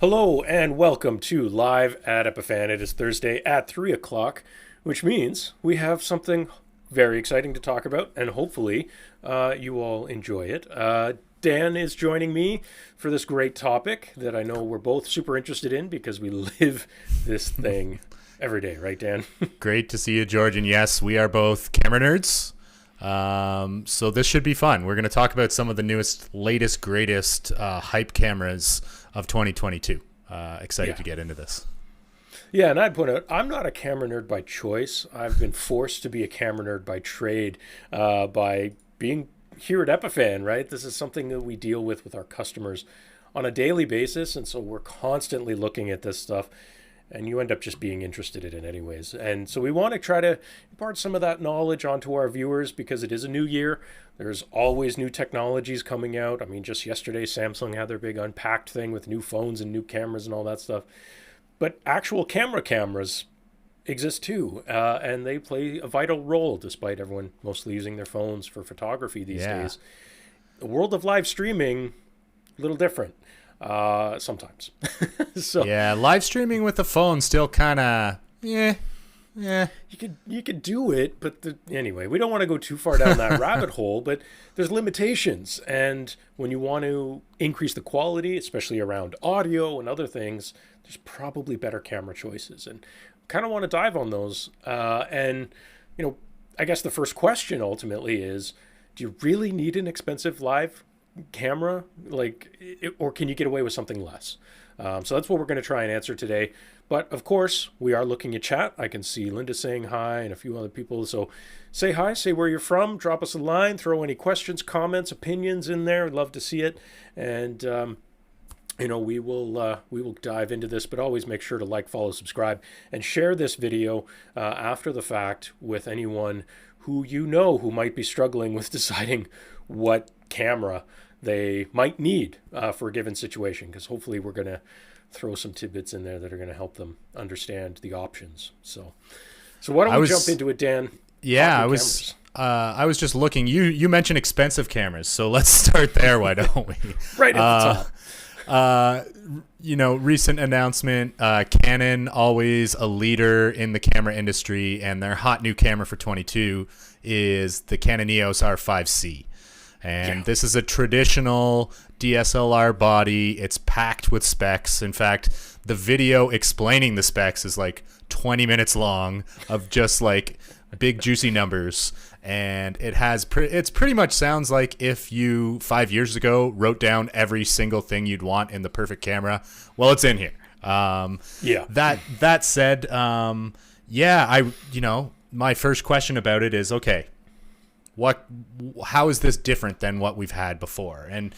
Hello and welcome to Live at Epiphan. It is Thursday at 3 o'clock, which means we have something very exciting to talk about, and hopefully you all enjoy it. Dan is joining me for this great topic that I know we're both super interested in because we live this thing every day, right, Dan? Great to see you, George. And yes, we are both camera nerds. So this should be fun. We're going to talk about some of the newest, latest, greatest hype cameras of 2022. Excited to get into this. Yeah, and I'd point out, I'm not a camera nerd by choice. I've been forced to be a camera nerd by trade by being here at Epiphan, right? This is something that we deal with our customers on a daily basis, and so we're constantly looking at this stuff, and you end up just being interested in it anyways. And so we want to try to impart some of that knowledge onto our viewers because it is a new year. There's always new technologies coming out. I mean, just yesterday, Samsung had their big unpacked thing with new phones and new cameras and all that stuff. But actual cameras exist too, and they play a vital role despite everyone mostly using their phones for photography these days. The world of live streaming, a little different sometimes. So yeah, live streaming with the phone still kind of you could do it, but anyway, we don't want to go too far down that rabbit hole. But there's limitations, and when you want to increase the quality, especially around audio and other things, there's probably better camera choices, and kind of want to dive on those. And I guess the first question ultimately is, do you really need an expensive live camera, or can you get away with something less? So that's what we're going to try and answer today. But of course, we are looking at chat. I can see Linda saying hi and a few other people. So say hi, say where you're from, drop us a line, throw any questions, comments, opinions in there. I'd love to see it. And we will dive into this, but always make sure to like, follow, subscribe, and share this video after the fact with anyone who who might be struggling with deciding what camera they might need for a given situation, because hopefully we're going to throw some tidbits in there that are going to help them understand the options. So why don't we jump into it, Dan? Yeah, I was just looking. You mentioned expensive cameras, so let's start there. Why don't we? Right at the top. Recent announcement, Canon, always a leader in the camera industry, and their hot new camera for 22 is the Canon EOS R5 C. And this is a traditional DSLR body. It's packed with specs. In fact, the video explaining the specs is like 20 minutes long of just like big juicy numbers. And it's pretty much sounds like if you 5 years ago wrote down every single thing you'd want in the perfect camera. Well, it's in here. That said, my first question about it is, okay, how is this different than what we've had before? And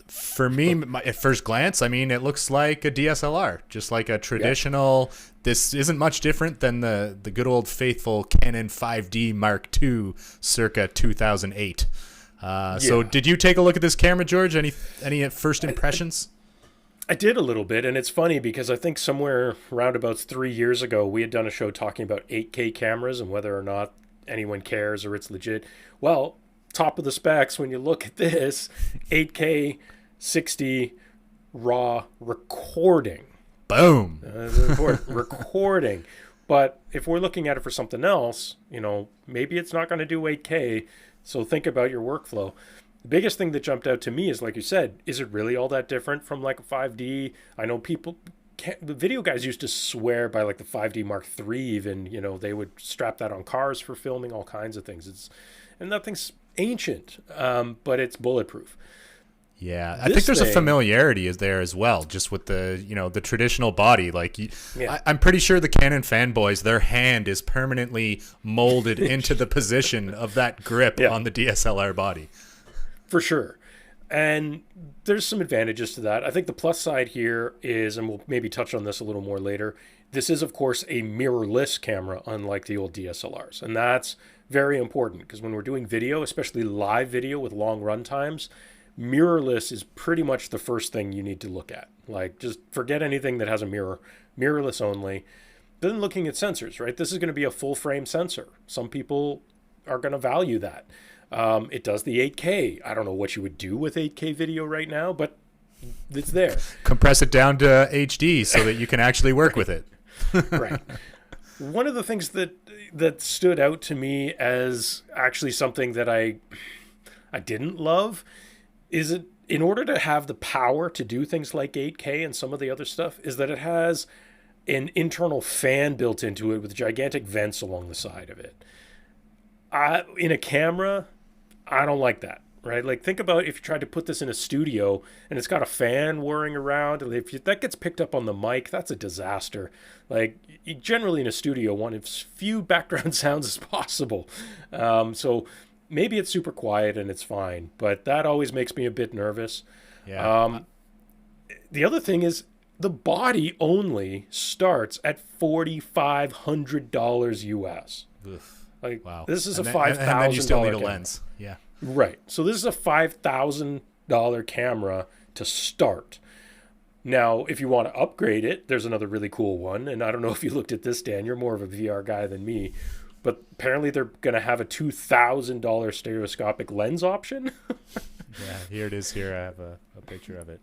for me, at first glance, I mean, it looks like a DSLR, just like a traditional. This isn't much different than the good old faithful Canon 5D Mark II circa 2008. So did you take a look at this camera, George? Any first impressions? I did a little bit, and it's funny because I think somewhere around about 3 years ago, we had done a show talking about 8K cameras and whether or not anyone cares or it's legit. Well, top of the specs, when you look at this, 8K 60 raw recording. Boom. Recording. But if we're looking at it for something else, maybe it's not going to do 8K. So think about your workflow. The biggest thing that jumped out to me is, like you said, is it really all that different from like a 5D? I know the video guys used to swear by like the 5D Mark III even, they would strap that on cars for filming, all kinds of things. And that thing's ancient, but it's bulletproof. Yeah, I think there's a familiarity is there as well, just with the traditional body. I'm pretty sure the Canon fanboys, their hand is permanently molded into the position of that grip on the DSLR body. For sure. And there's some advantages to that. I think the plus side here is, and we'll maybe touch on this a little more later, this is, of course, a mirrorless camera, unlike the old DSLRs. And that's very important because when we're doing video, especially live video with long run times, mirrorless is pretty much the first thing you need to look at. Like, just forget anything that has a mirror, mirrorless only. Then looking at sensors, right? This is going to be a full frame sensor. Some people are going to value that. It does the 8K. I don't know what you would do with 8K video right now, but it's there. Compress it down to HD so that you can actually work with it. Right. One of the things that stood out to me as actually something that I didn't love is it, in order to have the power to do things like 8K and some of the other stuff, is that it has an internal fan built into it with gigantic vents along the side of it. In a camera, I don't like that, right? Like, think about if you tried to put this in a studio and it's got a fan whirring around. If that gets picked up on the mic, that's a disaster. Like, you generally in a studio want as few background sounds as possible. So maybe it's super quiet and it's fine, but that always makes me a bit nervous. Yeah. The other thing is the body only starts at $4,500 US. Oof. Like, Wow. this is and a then, $5,000 and then you still need a camera. lens. Yeah. Right. So this is a $5,000 camera to start. Now, if you want to upgrade it, there's another really cool one. And I don't know if you looked at this, Dan. You're more of a VR guy than me. But apparently they're going to have a $2,000 stereoscopic lens option. Yeah, here it is. Here I have a picture of it.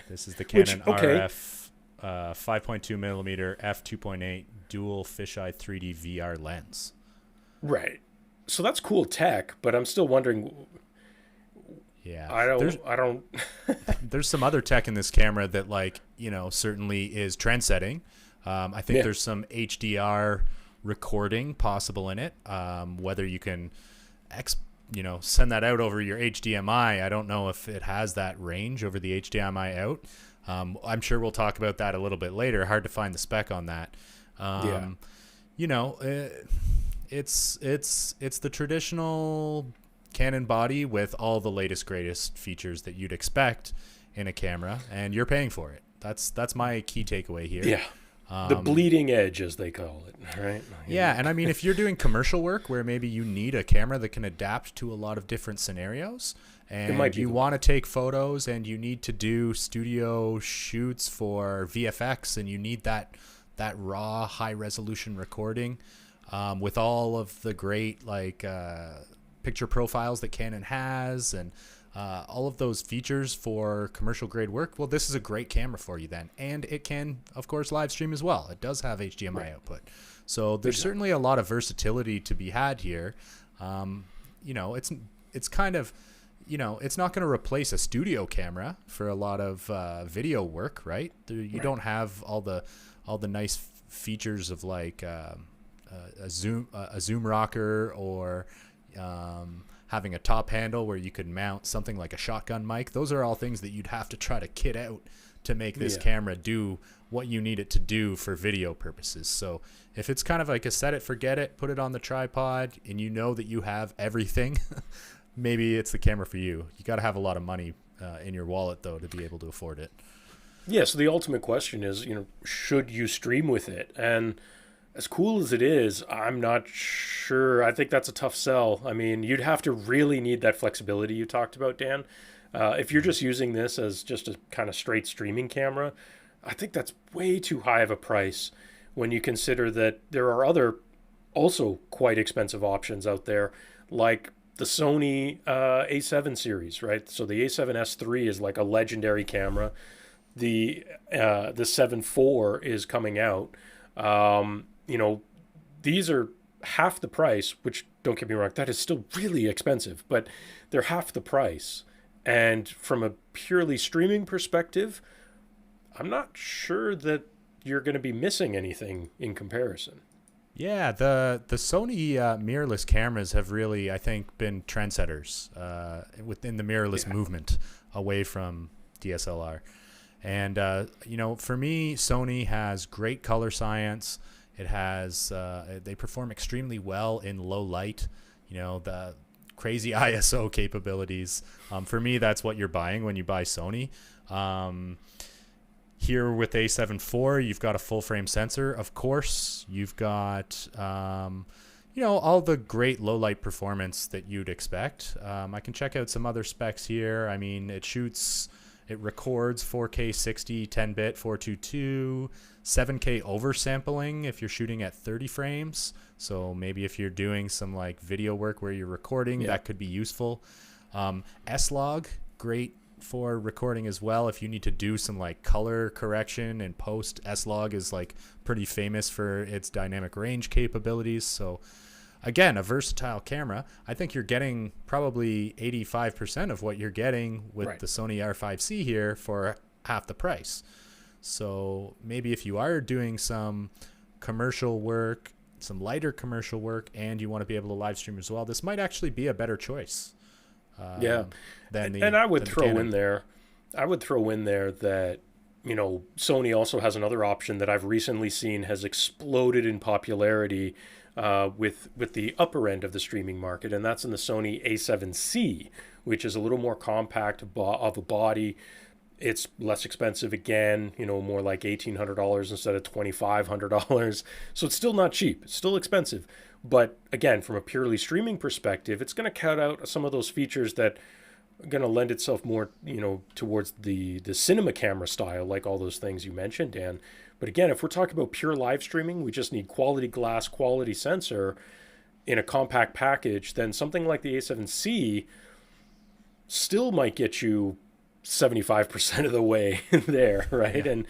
This is the Canon RF 5.2 millimeter f2.8 dual fisheye 3D VR lens. Right. So that's cool tech, but I'm still wondering. Yeah. I don't. There's some other tech in this camera that, like, certainly is trend-setting. I think there's some HDR recording possible in it. Whether you can send that out over your HDMI. I don't know if it has that range over the HDMI out. I'm sure we'll talk about that a little bit later. Hard to find the spec on that. It's the traditional Canon body with all the latest greatest features that you'd expect in a camera, and you're paying for it. That's my key takeaway here. Yeah. The bleeding edge, as they call it, right? Yeah, and I mean, if you're doing commercial work where maybe you need a camera that can adapt to a lot of different scenarios, and you want to take photos and you need to do studio shoots for VFX, and you need that raw, high-resolution recording with all of the great picture profiles that Canon has and all of those features for commercial grade work, well, this is a great camera for you then. And it can, of course, live stream as well. It does have HDMI output. So there's certainly a lot of versatility to be had here. It's kind of, it's not going to replace a studio camera for a lot of video work, right? You don't have all the nice features of like a zoom rocker or having a top handle where you could mount something like a shotgun mic. Those are all things that you'd have to try to kit out to make this camera do what you need it to do for video purposes. So if it's kind of like a set it, forget it, put it on the tripod, and you know that you have everything, maybe it's the camera for you. You got to have a lot of money in your wallet, though, to be able to afford it. Yeah, so the ultimate question is, should you stream with it? And as cool as it is, I'm not sure. I think that's a tough sell. I mean, you'd have to really need that flexibility you talked about, Dan. If you're just using this as just a kind of straight streaming camera, I think that's way too high of a price when you consider that there are other also quite expensive options out there, like the Sony A7 series, right? So the A7S III is like a legendary camera. The 7 IV is coming out. These are half the price, which, don't get me wrong, that is still really expensive, but they're half the price. And from a purely streaming perspective, I'm not sure that you're going to be missing anything in comparison. Yeah, the Sony mirrorless cameras have really, I think, been trendsetters within the mirrorless movement away from DSLR. And, for me, Sony has great color science. It has, they perform extremely well in low light, the crazy ISO capabilities. For me, that's what you're buying when you buy Sony. Here with A7 IV, you've got a full frame sensor. Of course, you've got, all the great low light performance that you'd expect. I can check out some other specs here. I mean, it records 4K 60, 10-bit, 422, 7K oversampling if you're shooting at 30 frames. So maybe if you're doing some like video work where you're recording, that could be useful. S-Log, great for recording as well. If you need to do some like color correction and post, S-Log is like pretty famous for its dynamic range capabilities. So again, a versatile camera. I think you're getting probably 85% of what you're getting with the Sony R5 C here for half the price. So maybe if you are doing some commercial work, some lighter commercial work, and you want to be able to live stream as well, this might actually be a better choice. And I would throw in there that, you know, Sony also has another option that I've recently seen has exploded in popularity with the upper end of the streaming market, and that's in the Sony A7 C, which is a little more compact of a body. It's less expensive again, you know, more like $1,800 instead of $2,500. So it's still not cheap. It's still expensive. But again, from a purely streaming perspective, it's going to cut out some of those features that are going to lend itself more, you know, towards the cinema camera style, like all those things you mentioned, Dan. But again, if we're talking about pure live streaming, we just need quality glass, quality sensor in a compact package, then something like the A7C still might get you 75% of the way there, right? And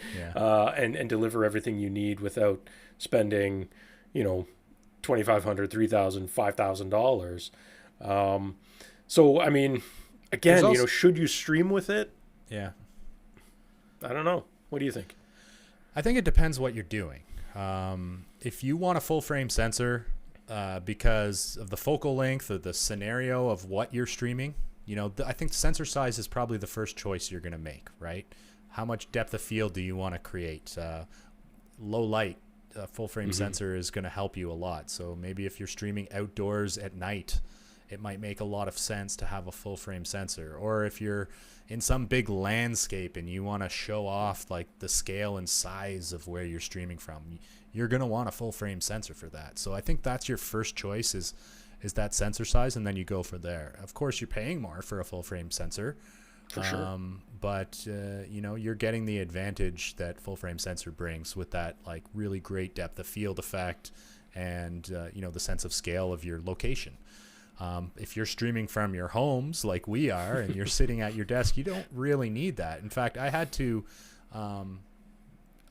deliver everything you need without spending, you know, $2,500, $3,000, $5,000. So I mean, again, you know, should you stream with it? Yeah. I don't know. What do you think? I think it depends what you're doing. If you want a full frame sensor because of the focal length or the scenario of what you're streaming, you know, I think sensor size is probably the first choice you're going to make, right? How much depth of field do you want to create? Low light, full frame sensor is going to help you a lot. So maybe if you're streaming outdoors at night, it might make a lot of sense to have a full frame sensor. Or if you're in some big landscape and you want to show off like the scale and size of where you're streaming from, you're going to want a full frame sensor for that. So I think that's your first choice is that sensor size, and then you go for there. Of course, you're paying more for a full frame sensor, for sure. But you know, you're getting the advantage that full frame sensor brings with that like really great depth of field effect and you know, the sense of scale of your location. If you're streaming from your homes like we are and you're sitting at your desk, you don't really need that. In fact, I had to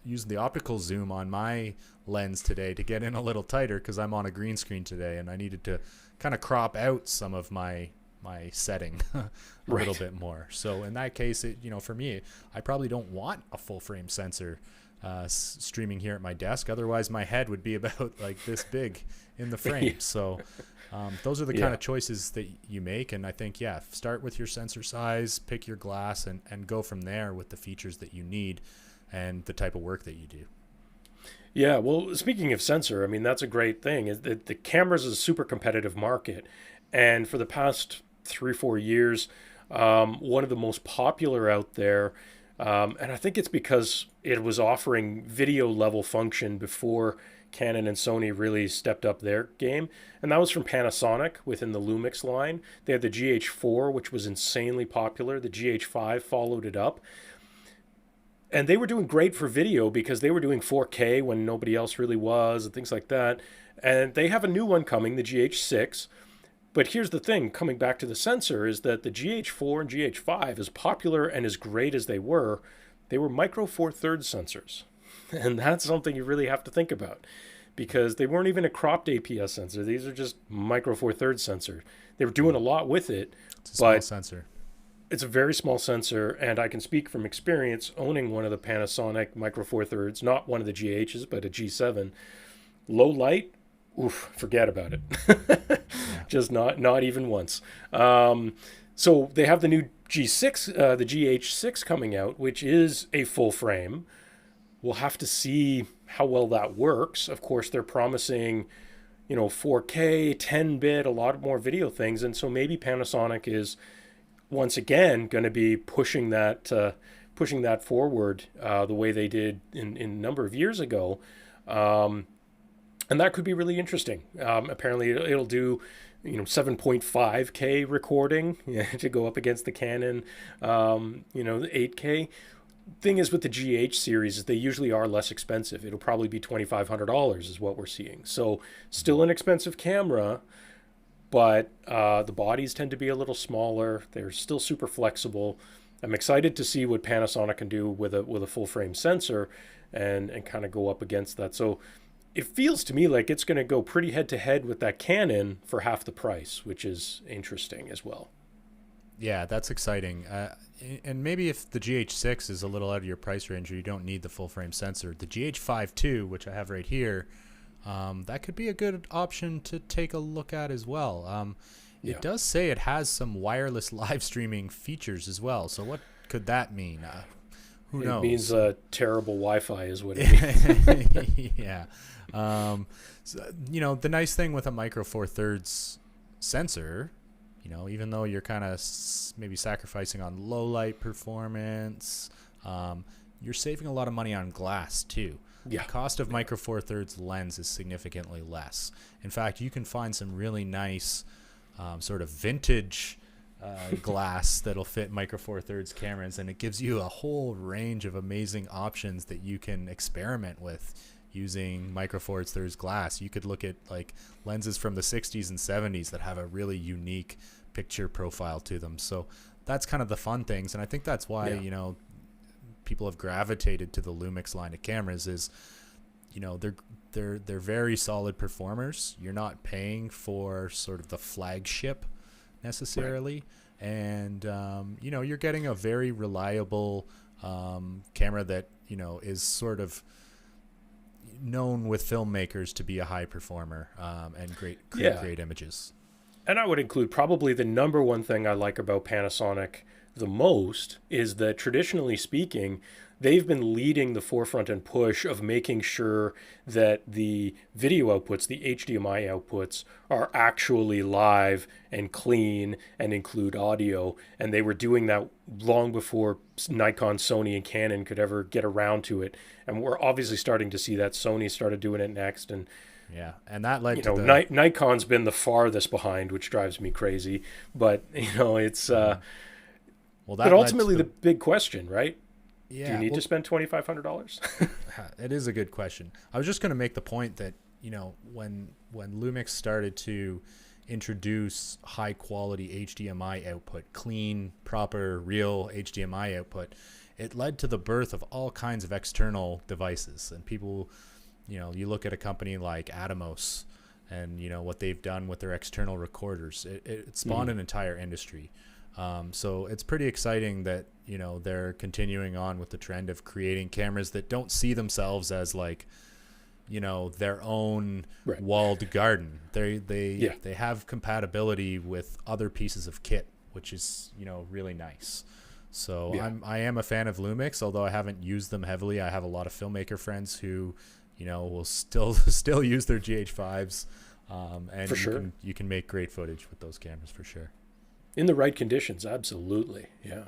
use the optical zoom on my lens today to get in a little tighter because I'm on a green screen today and I needed to kind of crop out some of my setting a little bit more. So in that case, it, you know, for me, I probably don't want a full frame sensor streaming here at my desk. Otherwise, my head would be about like this big in the frame. So those are the kind of choices that you make. And I think, start with your sensor size, pick your glass, and go from there with the features that you need and the type of work that you do. Yeah, well, speaking of sensor, I mean, that's a great thing. Is that the cameras is a super competitive market. And for the past 3-4 years, one of the most popular out there, and I think it's because it was offering video level function before Canon and Sony really stepped up their game. And that was from Panasonic within the Lumix line. They had the GH4, which was insanely popular. The GH5 followed it up. And they were doing great for video because they were doing 4K when nobody else really was and things like that. And they have a new one coming, the GH6. But here's the thing, coming back to the sensor, is that the GH4 and GH5, as popular and as great as they were micro four thirds sensors. And that's something you really have to think about because they weren't even a cropped APS sensor. These are just micro four thirds sensor. They were doing a lot with it. It's a small sensor. It's a very small sensor, and I can speak from experience owning one of the Panasonic micro four thirds, not one of the GHs, but a G7. Low light, forget about it. Just not even once. So they have the new G6, the GH6 coming out, which is a full frame. We'll have to see how well that works. Of course, they're promising, 4K, 10-bit, a lot more video things, and so maybe Panasonic is once again going to be pushing that forward the way they did in a number of years ago, and that could be really interesting. Apparently, it'll do 7.5K recording to go up against the Canon, the 8K. Thing is with the GH series is they usually are less expensive. It'll probably be $2,500 is what we're seeing. So still an expensive camera, but the bodies tend to be a little smaller. They're still super flexible. I'm excited to see what Panasonic can do with a full frame sensor, and kind of go up against that. So it feels to me like it's going to go pretty head to head with that Canon for half the price, which is interesting as well. Yeah, that's exciting. And maybe if the GH6 is a little out of your price range or you don't need the full frame sensor, the GH5 II, which I have right here, that could be a good option to take a look at as well. It does say it has some wireless live streaming features as well. So what could that mean? Who knows? It means terrible Wi-Fi is what it means. Yeah. So, the nice thing with a Micro Four Thirds sensor, even though you're kind of maybe sacrificing on low light performance, you're saving a lot of money on glass too. Yeah. The cost of Micro Four Thirds lens is significantly less. In fact, you can find some really nice sort of vintage glass that'll fit Micro Four Thirds cameras, and it gives you a whole range of amazing options that you can experiment with using Micro Four Thirds glass. You could look at like lenses from the 60s and 70s that have a really unique picture profile to them. So that's kind of the fun things, and I think that's why people have gravitated to the Lumix line of cameras. Is they're very solid performers. You're not paying for sort of the flagship necessarily, right. And you're getting a very reliable camera that is sort of known with filmmakers to be a high performer and create great images. And I would include probably the number one thing I like about Panasonic the most is that, traditionally speaking, they've been leading the forefront and push of making sure that the video outputs, the HDMI outputs, are actually live and clean and include audio. And they were doing that long before Nikon, Sony, and Canon could ever get around to it. And we're obviously starting to see that. Sony started doing it next. And and that led to Nikon's been the farthest behind, which drives me crazy. But, it's... but ultimately the big question, right? Yeah, do you need to spend $2,500? It is a good question. I was just going to make the point that, when Lumix started to introduce high quality HDMI output, clean, proper, real HDMI output, it led to the birth of all kinds of external devices. And people, you look at a company like Atomos and, what they've done with their external recorders. It spawned an entire industry. So it's pretty exciting that, they're continuing on with the trend of creating cameras that don't see themselves as like, their own walled garden. They have compatibility with other pieces of kit, which is, really nice. So I am a fan of Lumix, although I haven't used them heavily. I have a lot of filmmaker friends who, will still use their GH5s. And for sure. You can make great footage with those cameras for sure. In the right conditions, absolutely. Yeah.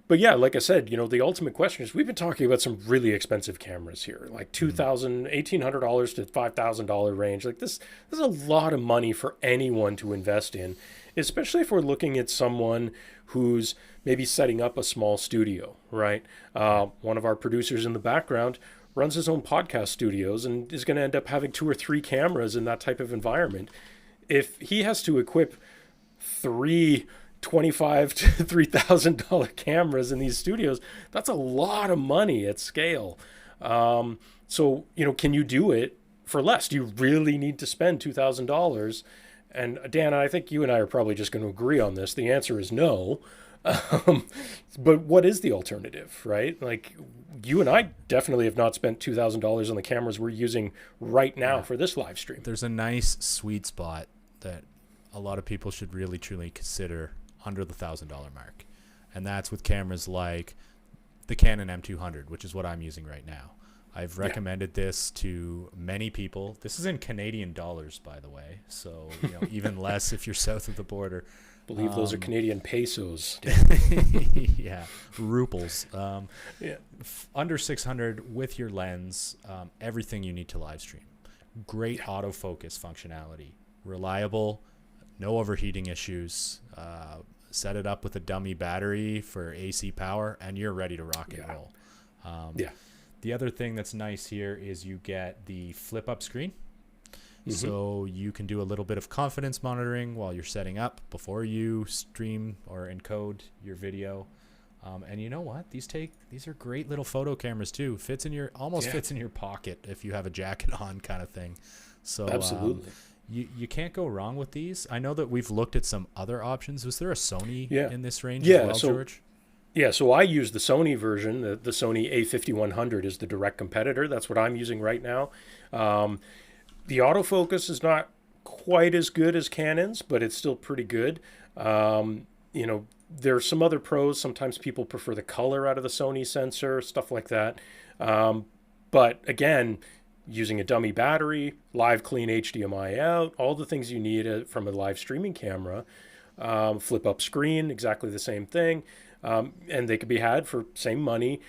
But yeah, like I said, the ultimate question is, we've been talking about some really expensive cameras here, like $1,800 to $5,000 range. Like this is a lot of money for anyone to invest in, especially if we're looking at someone who's maybe setting up a small studio, right? One of our producers in the background runs his own podcast studios and is going to end up having 2 or 3 cameras in that type of environment. If he has to equip 3 $2,500 to $3,000 cameras in these studios, that's a lot of money at scale. So, can you do it for less? Do you really need to spend $2,000? And Dan, I think you and I are probably just going to agree on this. The answer is no. But what is the alternative, right? Like, you and I definitely have not spent $2,000 on the cameras we're using right now for this live stream. There's a nice sweet spot that a lot of people should really truly consider under the $1,000 mark, and that's with cameras like the Canon M200, which is what I'm using right now. I've recommended this to many people. This is in Canadian dollars, by the way, so even less if you're south of the border. I believe those are Canadian pesos. Yeah, ruples. Under 600 with your lens, everything you need to live stream. Great autofocus functionality, reliable, no overheating issues. Set it up with a dummy battery for AC power, and you're ready to rock and roll. The other thing that's nice here is you get the flip-up screen. So you can do a little bit of confidence monitoring while you're setting up before you stream or encode your video. And you know what? These are great little photo cameras too. Fits in your pocket if you have a jacket on, kind of thing. So absolutely. You can't go wrong with these. I know that we've looked at some other options. Was there a Sony in this range as well, George? Yeah, so I use the Sony version. The Sony A5100 is the direct competitor. That's what I'm using right now. The autofocus is not quite as good as Canon's, but it's still pretty good. There's some other pros. Sometimes people prefer the color out of the Sony sensor, stuff like that. But again, using a dummy battery, live clean HDMI out, all the things you need from a live streaming camera. Flip up screen, exactly the same thing. And they could be had for same money.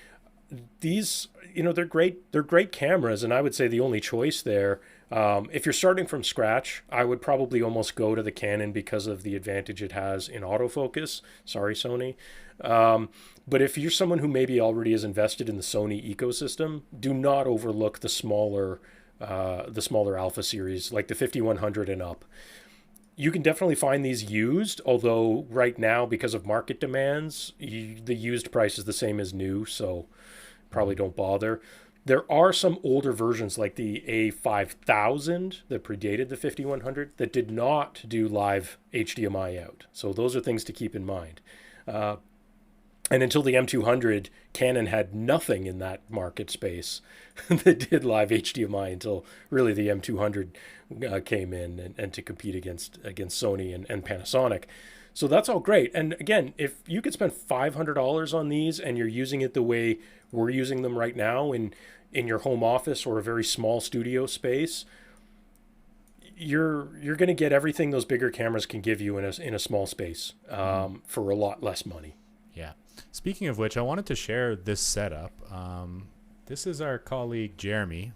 These, they're great. They're great cameras, and I would say the only choice there, if you're starting from scratch, I would probably almost go to the Canon because of the advantage it has in autofocus. Sorry, Sony. But if you're someone who maybe already is invested in the Sony ecosystem, do not overlook the smaller Alpha series, like the 5100 and up. You can definitely find these used, although right now, because of market demands, the used price is the same as new, so probably don't bother. There are some older versions like the A5000 that predated the 5100 that did not do live HDMI out. So those are things to keep in mind. And until the M200, Canon had nothing in that market space that did live HDMI until really the M200 came in and to compete against Sony and Panasonic. So that's all great. And again, if you could spend $500 on these and you're using it the way we're using them right now in your home office or a very small studio space, you're going to get everything those bigger cameras can give you in a small space for a lot less money. Yeah. Speaking of which, I wanted to share this setup. This is our colleague Jeremy.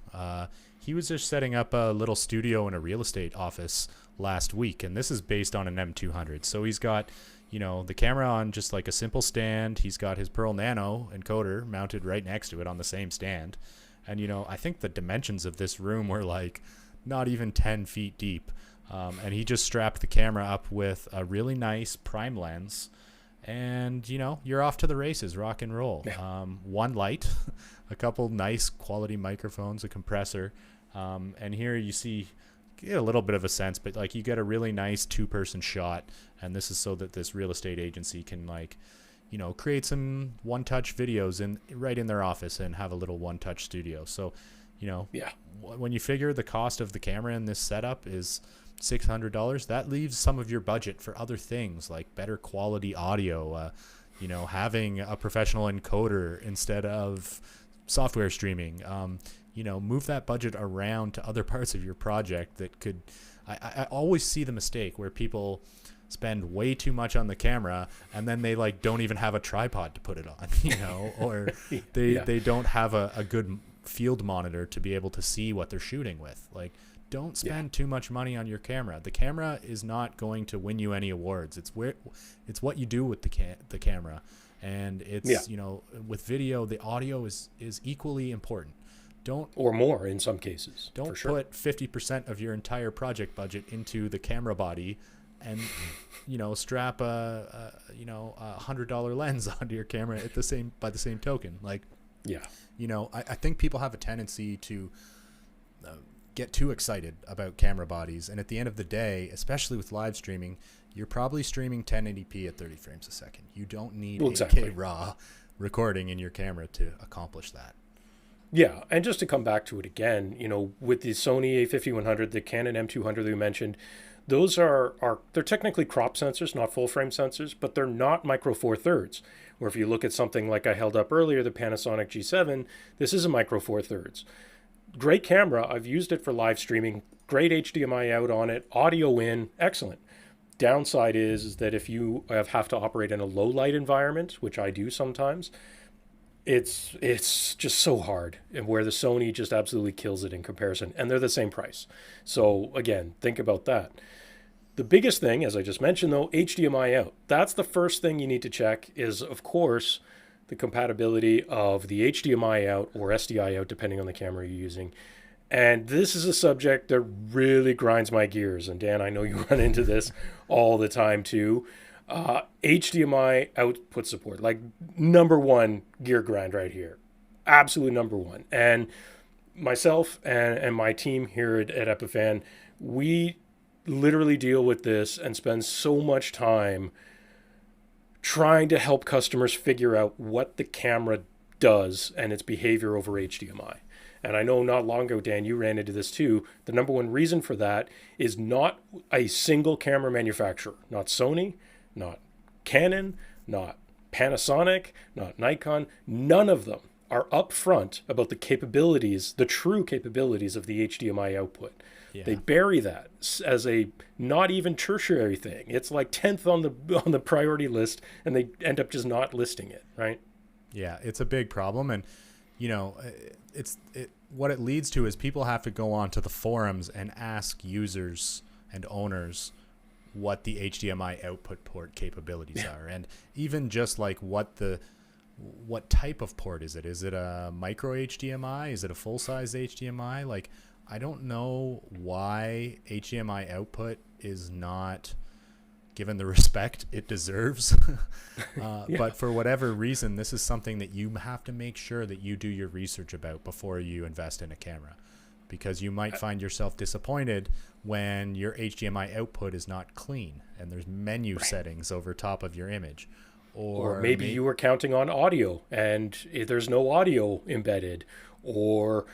He was just setting up a little studio in a real estate office last week, and this is based on an M200. So he's got, the camera on just like a simple stand. He's got his Pearl Nano encoder mounted right next to it on the same stand. And, I think the dimensions of this room were like not even 10 feet deep. And he just strapped the camera up with a really nice prime lens. And, you're off to the races, rock and roll. Yeah. One light, a couple nice quality microphones, a compressor. And here you get a little bit of a sense, but like you get a really nice 2-person shot. And this is so that this real estate agency can create some one-touch videos right in their office and have a little one-touch studio. So, when you figure the cost of the camera in this setup is $600, that leaves some of your budget for other things like better quality audio, having a professional encoder instead of software streaming. Move that budget around to other parts of your project that could. I always see the mistake where people spend way too much on the camera and then they don't even have a tripod to put it on, or they don't have a good field monitor to be able to see what they're shooting with. Don't spend too much money on your camera. The camera is not going to win you any awards. It's what you do with the camera, and it's with video, the audio is equally important. Or more in some cases. Don't put 50% of your entire project budget into the camera body, and strap a $100 lens onto your camera by the same token. I think people have a tendency to get too excited about camera bodies, and at the end of the day, especially with live streaming, you're probably streaming 1080p at 30 frames a second. You don't need 8K raw recording in your camera to accomplish that. Yeah, and just to come back to it again, with the Sony A5100, the Canon M200 that we mentioned, those they're technically crop sensors, not full frame sensors, but they're not micro four thirds. Where if you look at something like I held up earlier, the Panasonic G7, this is a micro four thirds. Great camera. I've used it for live streaming. Great HDMI out on it. Audio in. Excellent. Downside is that if you have to operate in a low light environment, which I do sometimes, it's just so hard. And where the Sony just absolutely kills it in comparison. And they're the same price. So again, think about that. The biggest thing, as I just mentioned though, HDMI out. That's the first thing you need to check is, of course, the compatibility of the HDMI out or SDI out, depending on the camera you're using, And this is a subject that really grinds my gears. And Dan, I know you run into this all the time too. HDMI output support, like number one gear grind right here. Absolute number one. And myself and my team here at Epiphan, we literally deal with this and spend so much time trying to help customers figure out what the camera does and its behavior over HDMI. And I know not long ago, Dan, you ran into this too. The number one reason for that is not a single camera manufacturer, not Sony, not Canon, not Panasonic, not Nikon. None of them are upfront about the capabilities, the true capabilities of the HDMI output. Yeah. They bury that as a not even tertiary thing. It's like 10th on the priority list, and they end up just not listing it, right? Yeah, it's a big problem. And what it leads to is people have to go onto the forums and ask users and owners what the HDMI output port capabilities are. And even just like what type of port is it? Is it a micro HDMI? Is it a full-size HDMI? Like, I don't know why HDMI output is not given the respect it deserves. But for whatever reason, this is something that you have to make sure that you do your research about before you invest in a camera, because you might find yourself disappointed when your HDMI output is not clean and there's menu settings over top of your image. Or maybe you were counting on audio and there's no audio embedded, or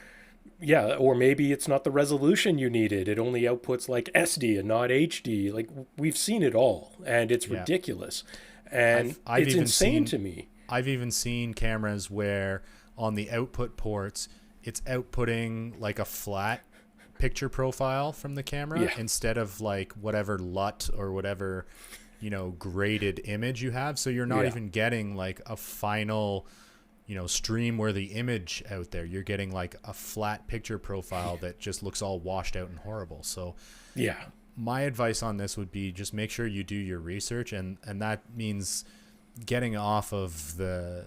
maybe it's not the resolution you needed. It only outputs like SD and not HD. Like, we've seen it all, and it's ridiculous. And it's insane to me. I've even seen cameras where on the output ports, it's outputting like a flat picture profile from the camera instead of like whatever LUT or whatever, graded image you have. So you're not even getting like a final, stream worthy image out there. You're getting like a flat picture profile that just looks all washed out and horrible. So my advice on this would be just make sure you do your research, and that means getting off of the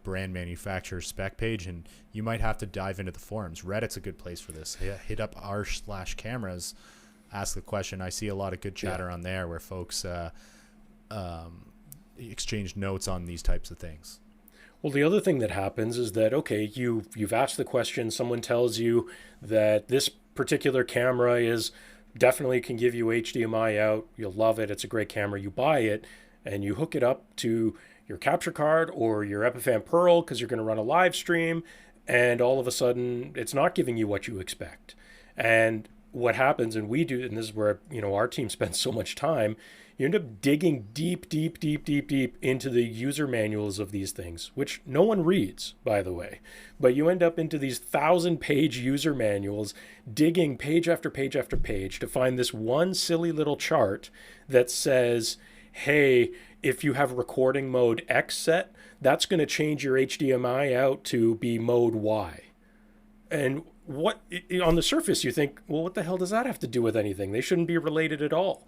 brand manufacturer spec page, and you might have to dive into the forums. Reddit's a good place for this. Hit up r/cameras, ask the question. I see a lot of good chatter on there where folks exchange notes on these types of things. Well, the other thing that happens is that, okay, you've asked the question, someone tells you that this particular camera is definitely can give you HDMI out, you'll love it, it's a great camera, you buy it, and you hook it up to your capture card or your Epiphan Pearl because you're going to run a live stream, and all of a sudden it's not giving you what you expect. And what happens, and we do, and this is where our team spends so much time, you end up digging deep into the user manuals of these things, which no one reads, by the way. But you end up into these 1,000-page user manuals, digging page after page after page to find this one silly little chart that says, hey, if you have recording mode X set, that's going to change your HDMI out to be mode Y. And what on the surface you think, well, what the hell does that have to do with anything? They shouldn't be related at all.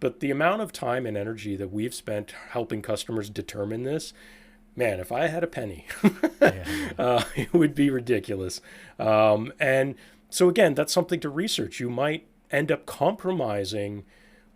But the amount of time and energy that we've spent helping customers determine this, man, if I had a penny, it would be ridiculous. And so again, that's something to research. You might end up compromising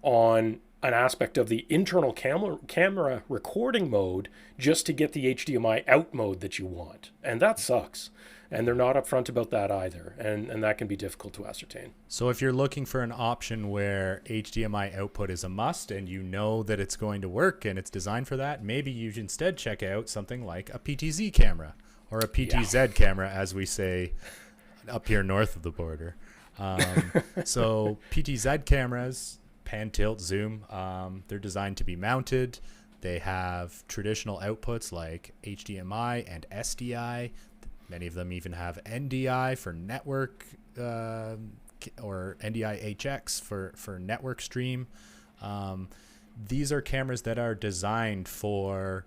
on an aspect of the internal camera recording mode just to get the HDMI out mode that you want. And that sucks. And they're not upfront about that either. And that can be difficult to ascertain. So if you're looking for an option where HDMI output is a must and you know that it's going to work and it's designed for that, maybe you should instead check out something like a PTZ camera or a PTZ camera, as we say up here north of the border. So PTZ cameras, pan, tilt, zoom, they're designed to be mounted. They have traditional outputs like HDMI and SDI. Many of them even have NDI for network or NDI HX for network stream. These are cameras that are designed for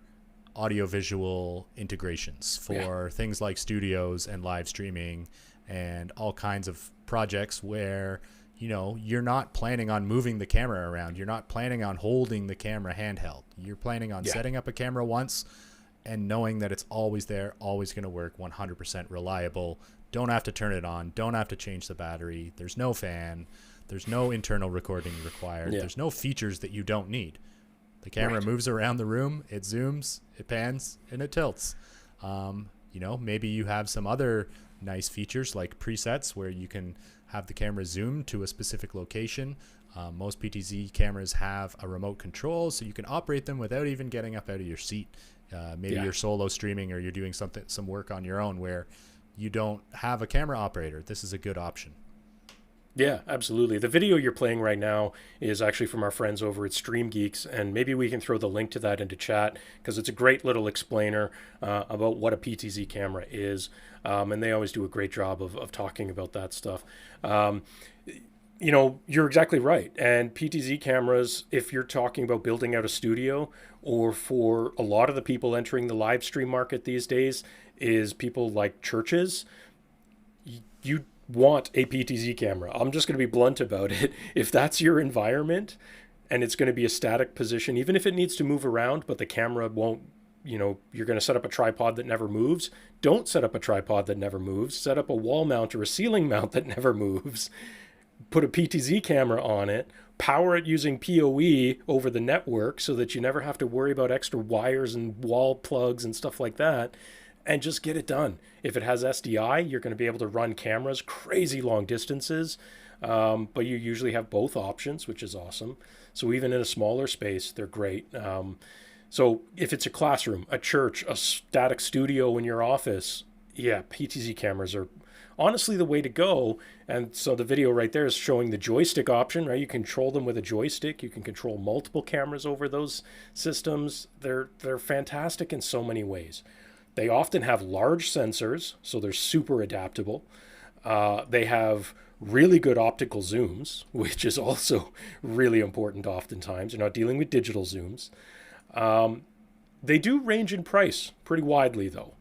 audiovisual integrations for things like studios and live streaming and all kinds of projects where, you're not planning on moving the camera around. You're not planning on holding the camera handheld. You're planning on setting up a camera once and knowing that it's always there, always going to work, 100% reliable, Don't have to turn it on. Don't have to change the battery. There's no fan. There's no internal recording required. Yeah. There's no features that you don't need. The camera moves around the room. It zooms, it pans, and it tilts. Maybe you have some other nice features like presets where you can have the camera zoom to a specific location. Most PTZ cameras have a remote control, so you can operate them without even getting up out of your seat. Maybe you're solo streaming or you're doing some work on your own where you don't have a camera operator. This is a good option. Yeah, absolutely. The video you're playing right now is actually from our friends over at Stream Geeks, and maybe we can throw the link to that into chat because it's a great little explainer about what a PTZ camera is, and they always do a great job of talking about that stuff. You're exactly right. And PTZ cameras, if you're talking about building out a studio, or for a lot of the people entering the live stream market these days, is people like churches, you want a PTZ camera. I'm just going to be blunt about it. If that's your environment and it's going to be a static position, even if it needs to move around, but the camera won't, you're going to set up a tripod that never moves. Don't set up a tripod that never moves. Set up a wall mount or a ceiling mount that never moves. Put a PTZ camera on it, power it using PoE over the network so that you never have to worry about extra wires and wall plugs and stuff like that, and just get it done. If it has SDI, you're going to be able to run cameras crazy long distances, but you usually have both options, which is awesome. So even in a smaller space, they're great. So if it's a classroom, a church, a static studio in your office, yeah, PTZ cameras are honestly the way to go. And so the video right there is showing the joystick option, right? You control them with a joystick. You can control multiple cameras over those systems. They're fantastic in so many ways. They often have large sensors, so they're super adaptable. They have really good optical zooms, which is also really important oftentimes. You're not dealing with digital zooms. They do range in price pretty widely, though.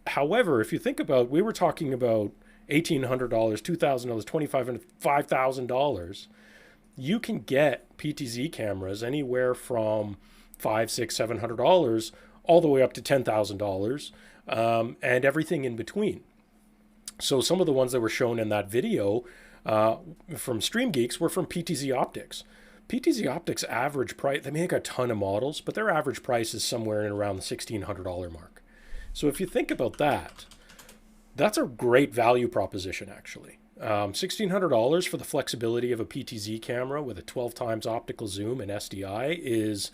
However, if you think about, we were talking about $1,800, $2,000, $2,500, $5,000. You can get PTZ cameras anywhere from $500, $600, $700 all the way up to $10,000, and everything in between. So some of the ones that were shown in that video from Stream Geeks were from PTZ Optics. PTZ Optics average price, they make a ton of models, but their average price is somewhere in around the $1,600 mark. So if you think about that, that's a great value proposition, actually. $1,600 for the flexibility of a PTZ camera with a 12 times optical zoom and SDI is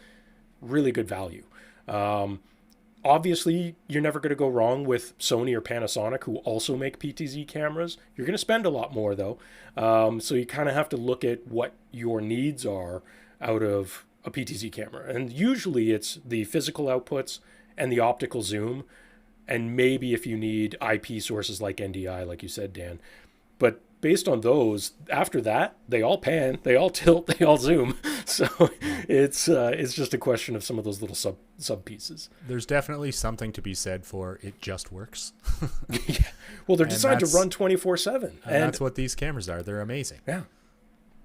really good value. Obviously, you're never going to go wrong with Sony or Panasonic, who also make PTZ cameras. You're going to spend a lot more, though. So you kind of have to look at what your needs are out of a PTZ camera. And usually it's the physical outputs and the optical zoom, and maybe if you need IP sources like NDI, like you said, Dan. But based on those, after that, they all pan, they all tilt, they all zoom. So it's just a question of some of those little sub pieces. There's definitely something to be said for it just works. Yeah. Well, they're designed to run 24/7. And that's what these cameras are. They're amazing. Yeah.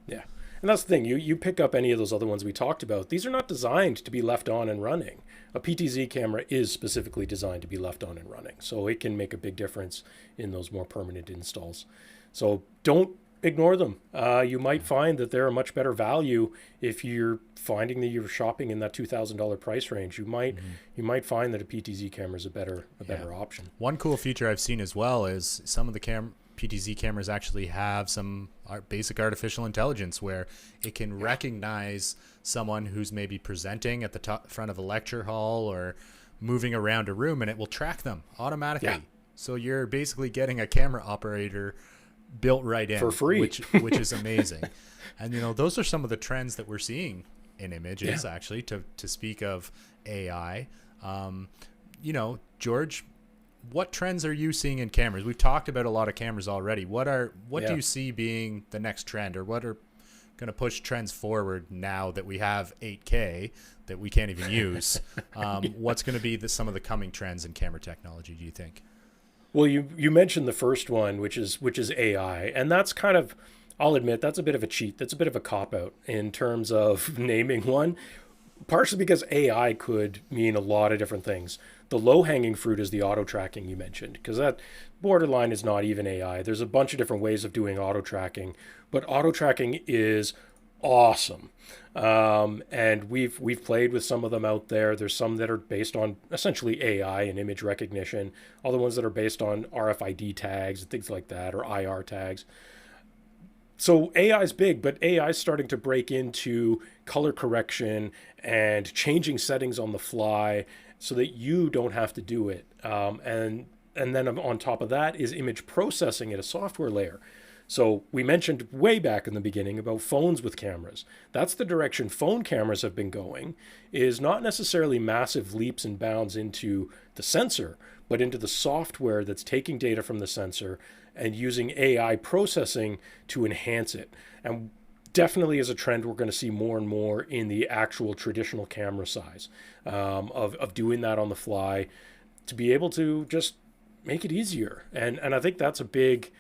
Yeah. And that's the thing. You pick up any of those other ones we talked about. These are not designed to be left on and running. A PTZ camera is specifically designed to be left on and running. So it can make a big difference in those more permanent installs. So don't ignore them. You might find that they're a much better value if you're finding that you're shopping in that $2,000 price range. You might find that a PTZ camera is a better option. One cool feature I've seen as well is some of the PTZ cameras actually have some basic artificial intelligence where it can recognize someone who's maybe presenting at the front of a lecture hall or moving around a room, and it will track them automatically. Yeah. So you're basically getting a camera operator built right in for free, which is amazing. And those are some of the trends that we're seeing in images. Actually, to speak of AI, George, what trends are you seeing in cameras? We've talked about a lot of cameras already. What do you see being the next trend, or what are going to push trends forward now that we have 8K that we can't even use? What's going to be some of the coming trends in camera technology, do you think? Well, you mentioned the first one, which is AI, and that's kind of, I'll admit, that's a bit of a cheat. That's a bit of a cop-out in terms of naming one, partially because AI could mean a lot of different things. The low-hanging fruit is the auto tracking you mentioned, because that borderline is not even AI. There's a bunch of different ways of doing auto tracking, but auto tracking is awesome. And we've played with some of them out there. There's some that are based on essentially AI and image recognition, other ones that are based on RFID tags and things like that, or IR tags. So AI is big, but AI is starting to break into color correction and changing settings on the fly so that you don't have to do it. And then on top of that is image processing at a software layer. So we mentioned way back in the beginning about phones with cameras. That's the direction phone cameras have been going, is not necessarily massive leaps and bounds into the sensor, but into the software that's taking data from the sensor and using AI processing to enhance it. And definitely is a trend we're going to see more and more in the actual traditional camera size, of doing that on the fly to be able to just make it easier. And I think that's a big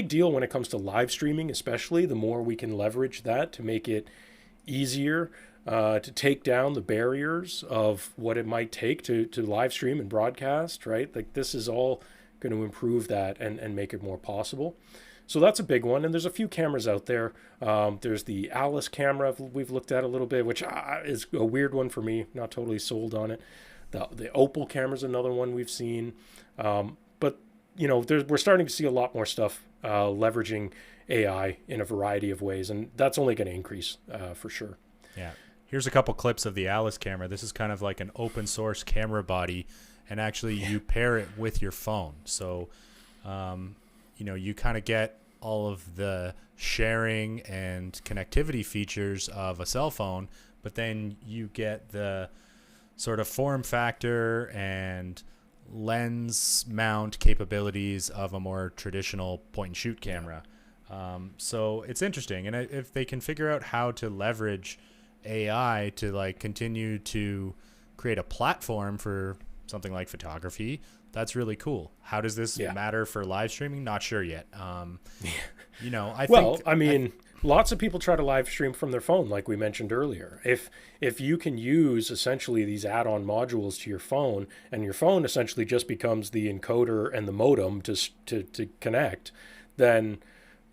deal when it comes to live streaming, especially. The more we can leverage that to make it easier, to take down the barriers of what it might take to live stream and broadcast, right? Like, this is all going to improve that and make it more possible. So that's a big one. And there's a few cameras out there. There's the Alice camera we've looked at a little bit, which is a weird one for me. Not totally sold on it. The Opal camera is another one we've seen. But, you know, we're starting to see a lot more stuff leveraging AI in a variety of ways. And that's only going to increase for sure. Yeah. Here's a couple clips of the Alice camera. This is kind of like an open source camera body. And actually you pair it with your phone. So, you know, you kind of get all of the sharing and connectivity features of a cell phone, but then you get the sort of form factor and lens mount capabilities of a more traditional point and shoot camera. So it's interesting. And if they can figure out how to leverage AI to like continue to create a platform for something like photography, that's really cool. How does this matter for live streaming? Not sure yet. You know, I mean, lots of people try to live stream from their phone, like we mentioned earlier. If you can use essentially these add-on modules to your phone, and your phone essentially just becomes the encoder and the modem to connect, then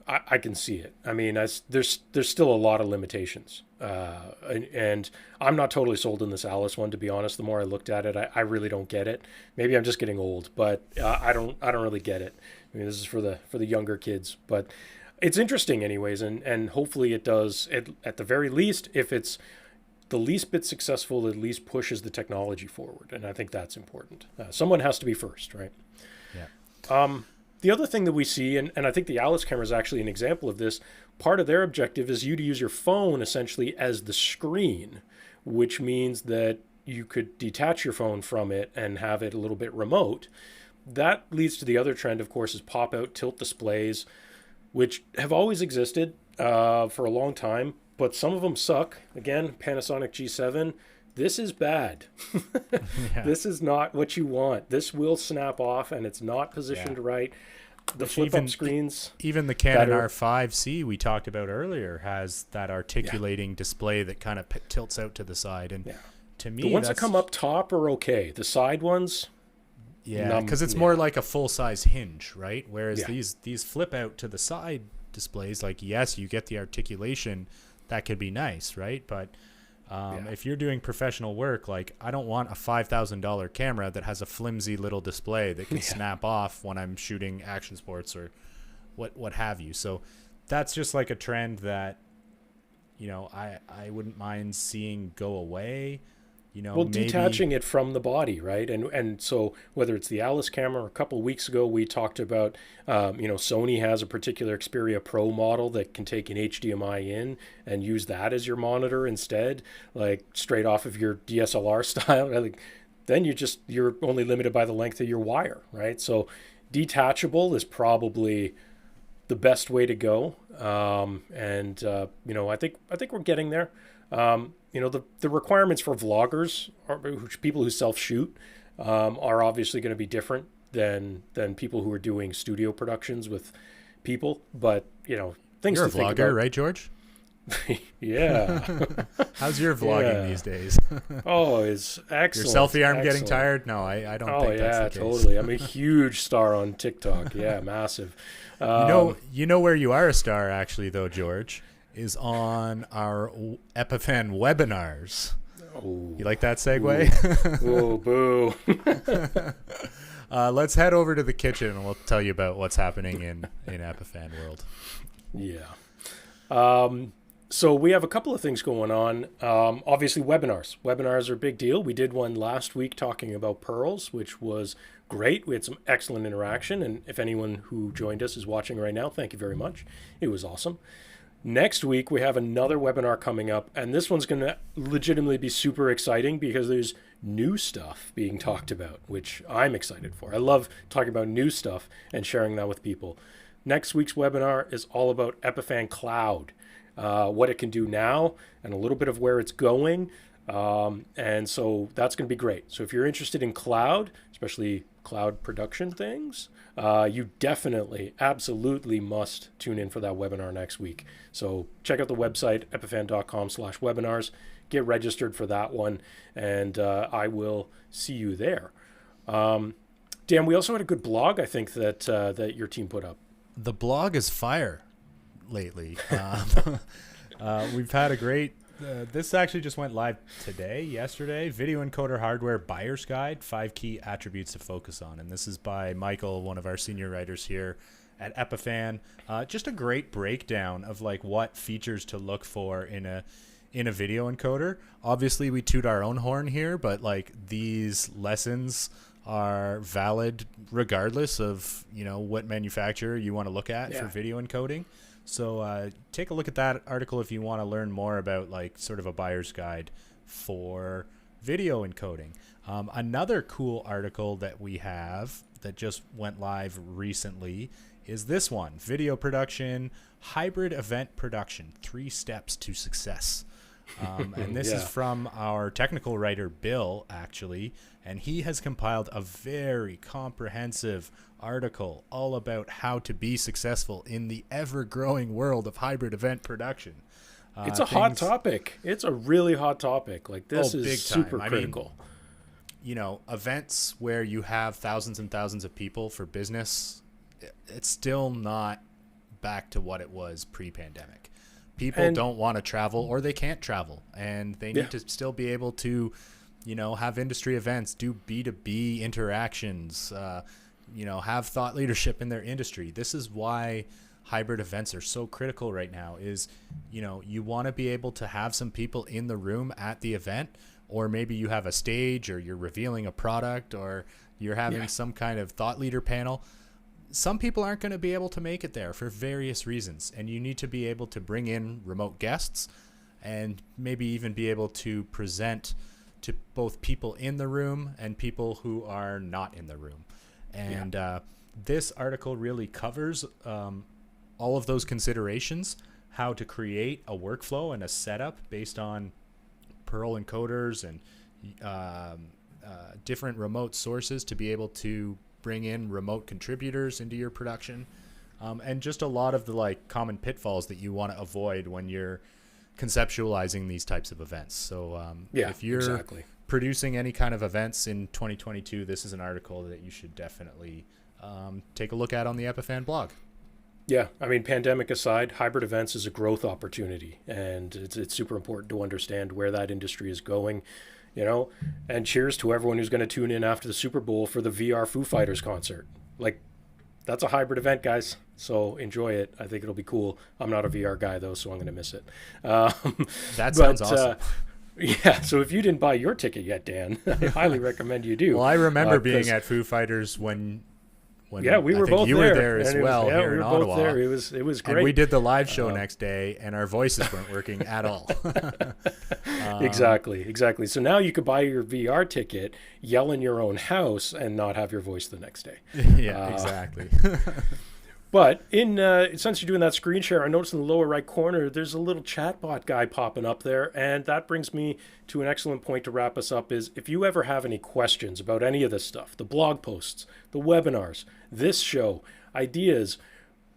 I can see it. I mean, there's still a lot of limitations, and I'm not totally sold on this Alice one, to be honest. The more I looked at it, I really don't get it. Maybe I'm just getting old, but I don't really get it. I mean, this is for the younger kids, but it's interesting anyways, and hopefully it does. At the very least, if it's the least bit successful, at least pushes the technology forward, and I think that's important. Someone has to be first, right? Yeah. The other thing that we see, and I think the Alice camera is actually an example of this, part of their objective is you to use your phone essentially as the screen, which means that you could detach your phone from it and have it a little bit remote. That leads to the other trend, of course, is pop-out tilt displays, which have always existed for a long time, but some of them suck. Again, Panasonic G7, this is bad. This is not what you want. This will snap off, and it's not positioned right. The flip-up screens. Even the Canon R5 C we talked about earlier has that articulating display that kind of tilts out to the side. And to me, the ones that come up top are okay. The side ones, because it's more like a full-size hinge, right? Whereas these flip out to the side displays, like, yes, you get the articulation. That could be nice, right? But if you're doing professional work, like, I don't want a $5,000 camera that has a flimsy little display that can snap off when I'm shooting action sports or what have you. So that's just like a trend that, you know, I wouldn't mind seeing go away. You know, well, detaching it from the body, right? And so whether it's the Alice camera, or a couple of weeks ago we talked about, you know, Sony has a particular Xperia Pro model that can take an HDMI in and use that as your monitor instead, like straight off of your DSLR style. Like, then you're only limited by the length of your wire, right? So detachable is probably the best way to go. You know, I think we're getting there. You know, the requirements for vloggers, people who self-shoot, are obviously going to be different than people who are doing studio productions with people. But, you know, things You're to think a vlogger, about. right, George? Yeah. How's your vlogging Yeah. these days? Oh, it's Your excellent. selfie arm getting Excellent. tired? No, I don't Oh think that's yeah, the case. totally. I'm a huge star on TikTok. Yeah, massive. You know where you are a star actually though, George, is on our Epiphan webinars. Oh, You like that segue? oh, boo. Let's head over to the kitchen and we'll tell you about what's happening in Epiphan world. Yeah. So we have a couple of things going on. Obviously, webinars. Webinars are a big deal. We did one last week talking about pearls, which was great. We had some excellent interaction. And if anyone who joined us is watching right now, thank you very much. It was awesome. Next week, we have another webinar coming up, and this one's going to legitimately be super exciting because there's new stuff being talked about, which I'm excited for. I love talking about new stuff and sharing that with people. Next week's webinar is all about Epiphan Cloud, what it can do now, and a little bit of where it's going. And so that's going to be great. So if you're interested in cloud, especially cloud production things, you definitely, absolutely must tune in for that webinar next week. So check out the website, epiphan.com/webinars. Get registered for that one, and I will see you there. Dan, we also had a good blog, I think, that your team put up. The blog is fire lately. We've had a great. This actually just went live yesterday. Video encoder hardware buyer's guide, 5 key attributes to focus on. And this is by Michael, one of our senior writers here at Epiphan. Just a great breakdown of like what features to look for in a video encoder. Obviously, we toot our own horn here, but like these lessons are valid regardless of what manufacturer you want to look at for video encoding. So take a look at that article if you want to learn more about like sort of a buyer's guide for video encoding. Another cool article that we have that just went live recently is this one: video production, hybrid event production, 3 steps to success. And this is from our technical writer, Bill, actually, and he has compiled a very comprehensive article all about how to be successful in the ever-growing world of hybrid event production. It's a hot topic. It's a really hot topic. Like this is super critical. I mean, events where you have thousands and thousands of people for business, it's still not back to what it was pre-pandemic. People don't want to travel, or they can't travel, and they need to still be able to, have industry events, do B2B interactions, have thought leadership in their industry. This is why hybrid events are so critical right now is, you want to be able to have some people in the room at the event, or maybe you have a stage, or you're revealing a product, or you're having some kind of thought leader panel. Some people aren't going to be able to make it there for various reasons, and you need to be able to bring in remote guests and maybe even be able to present to both people in the room and people who are not in the room. And this article really covers all of those considerations, how to create a workflow and a setup based on Perl encoders and different remote sources to be able to bring in remote contributors into your production, and just a lot of the like common pitfalls that you want to avoid when you're conceptualizing these types of events. So if you're producing any kind of events in 2022, this is an article that you should definitely take a look at on the Epiphan blog. Yeah, I mean, pandemic aside, hybrid events is a growth opportunity, and it's super important to understand where that industry is going. And cheers to everyone who's going to tune in after the Super Bowl for the VR Foo Fighters concert. Like, that's a hybrid event, guys. So enjoy it. I think it'll be cool. I'm not a VR guy, though, so I'm going to miss it. That sounds awesome. So if you didn't buy your ticket yet, Dan, I highly recommend you do. Well, I remember being at Foo Fighters when we were both you there. were there as well here we in were Ottawa. Both there. It was great. And we did the live show next day, and our voices weren't working at all. Exactly. So now you could buy your VR ticket, yell in your own house, and not have your voice the next day. Exactly. But since you're doing that screen share, I noticed in the lower right corner, there's a little chatbot guy popping up there. And that brings me to an excellent point to wrap us up is if you ever have any questions about any of this stuff, the blog posts, the webinars, this show, ideas,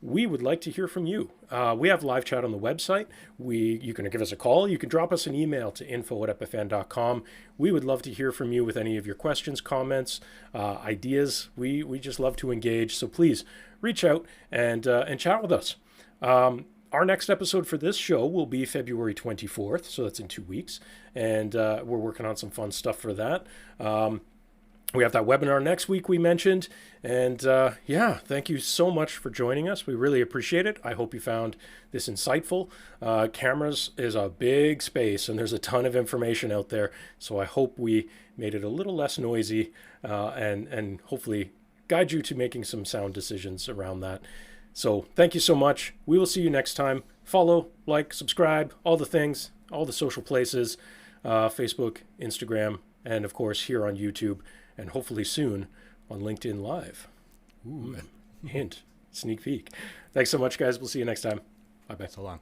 we would like to hear from you. We have live chat on the website. You can give us a call. You can drop us an email to info@epiphan.com. We would love to hear from you with any of your questions, comments, ideas. We just love to engage. So please reach out and chat with us. Our next episode for this show will be February 24th, so that's in 2 weeks. And we're working on some fun stuff for that. We have that webinar next week we mentioned. And thank you so much for joining us. We really appreciate it. I hope you found this insightful. Cameras is a big space and there's a ton of information out there. So I hope we made it a little less noisy and hopefully guide you to making some sound decisions around that. So thank you so much. We will see you next time. Follow, like, subscribe, all the things, all the social places, Facebook, Instagram, and of course here on YouTube. And hopefully soon on LinkedIn Live. Ooh, hint, sneak peek. Thanks so much, guys. We'll see you next time. Bye-bye. So long.